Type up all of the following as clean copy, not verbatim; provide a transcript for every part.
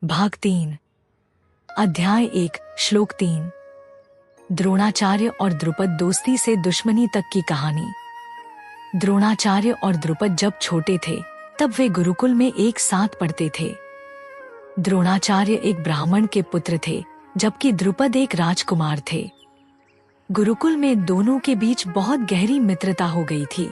भाग 3 अध्याय 1 श्लोक 3 द्रोणाचार्य और द्रुपद दोस्ती से दुश्मनी तक की कहानी। द्रोणाचार्य और द्रुपद जब छोटे थे तब वे गुरुकुल में एक साथ पढ़ते थे। द्रोणाचार्य एक ब्राह्मण के पुत्र थे जबकि द्रुपद एक राजकुमार थे। गुरुकुल में दोनों के बीच बहुत गहरी मित्रता हो गई थी।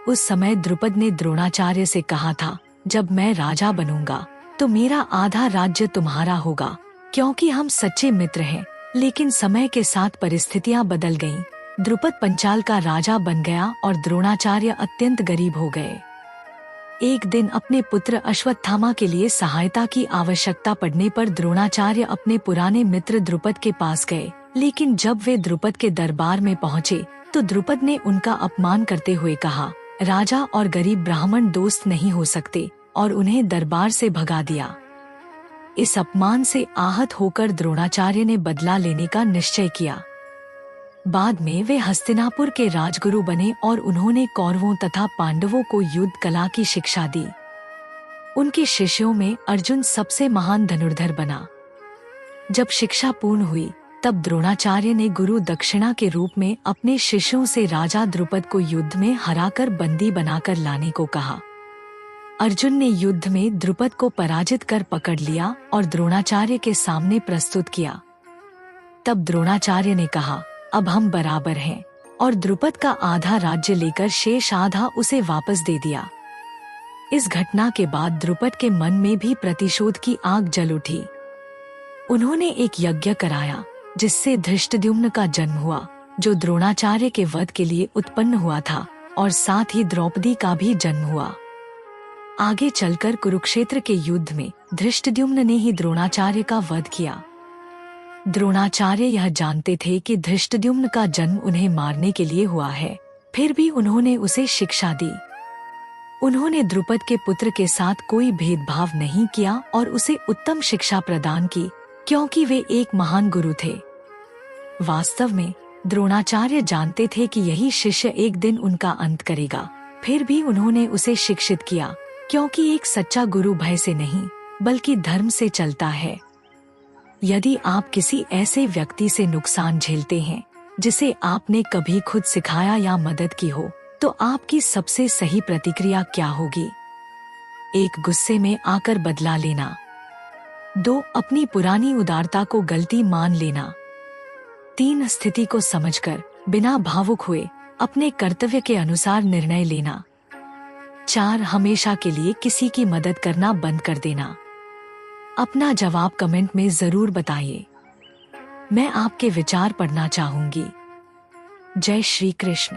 उस समय द्रुपद ने द्रोणाचार्य से कहा था, जब मैं राजा बनूंगा तो मेरा आधा राज्य तुम्हारा होगा, क्योंकि हम सच्चे मित्र हैं। लेकिन समय के साथ परिस्थितियां बदल गईं। द्रुपद पंचाल का राजा बन गया और द्रोणाचार्य अत्यंत गरीब हो गए। एक दिन अपने पुत्र अश्वत्थामा के लिए सहायता की आवश्यकता पड़ने पर द्रोणाचार्य अपने पुराने मित्र द्रुपद के पास गए। लेकिन जब वे द्रुपद के दरबार में पहुंचे तो द्रुपद ने उनका अपमान करते हुए कहा, राजा और गरीब ब्राह्मण दोस्त नहीं हो सकते, और उन्हें दरबार से भगा दिया। इस अपमान से आहत होकर द्रोणाचार्य ने बदला लेने का निश्चय किया। बाद में वे हस्तिनापुर के राजगुरु बने और उन्होंने कौरवों तथा पांडवों को युद्ध कला की शिक्षा दी। उनके शिष्यों में अर्जुन सबसे महान धनुर्धर बना। जब शिक्षा पूर्ण हुई तब द्रोणाचार्य ने गुरु दक्षिणा के रूप में अपने शिष्यों से राजा द्रुपद को युद्ध में हराकर बंदी बनाकर लाने को कहा। अर्जुन ने युद्ध में द्रुपद को पराजित कर पकड़ लिया और द्रोणाचार्य के सामने प्रस्तुत किया। तब द्रोणाचार्य ने कहा, अब हम बराबर हैं, और द्रुपद का आधा राज्य लेकर शेष आधा उसे वापस दे दिया। इस घटना के बाद द्रुपद के मन में भी प्रतिशोध की आग जल उठी। उन्होंने एक यज्ञ कराया जिससे धृष्टद्युम्न का जन्म हुआ, जो द्रोणाचार्य के वध के लिए उत्पन्न हुआ था, और साथ ही द्रौपदी का भी जन्म हुआ। आगे चलकर कुरुक्षेत्र के युद्ध में धृष्टद्युम्न ने ही द्रोणाचार्य का वध किया। द्रोणाचार्य यह जानते थे कि धृष्टद्युम्न का जन्म उन्हें मारने के लिए हुआ है, फिर भी उन्होंने उसे शिक्षा दी। उन्होंने द्रुपद के पुत्र के साथ कोई भेदभाव नहीं किया और उसे उत्तम शिक्षा प्रदान की, क्योंकि वे एक महान गुरु थे। वास्तव में द्रोणाचार्य जानते थे कि यही शिष्य एक दिन उनका अंत करेगा, फिर भी उन्होंने उसे शिक्षित किया, क्योंकि एक सच्चा गुरु भय से नहीं बल्कि धर्म से चलता है। यदि आप किसी ऐसे व्यक्ति से नुकसान झेलते हैं जिसे आपने कभी खुद सिखाया या मदद की हो, तो आपकी सबसे सही प्रतिक्रिया क्या होगी? 1. गुस्से में आकर बदला लेना। 2. अपनी पुरानी उदारता को गलती मान लेना। 3. स्थिति को समझकर बिना भावुक हुए अपने कर्तव्य के अनुसार निर्णय लेना। 4. हमेशा के लिए किसी की मदद करना बंद कर देना। अपना जवाब कमेंट में जरूर बताइए। मैं आपके विचार पढ़ना चाहूंगी। जय श्री कृष्ण।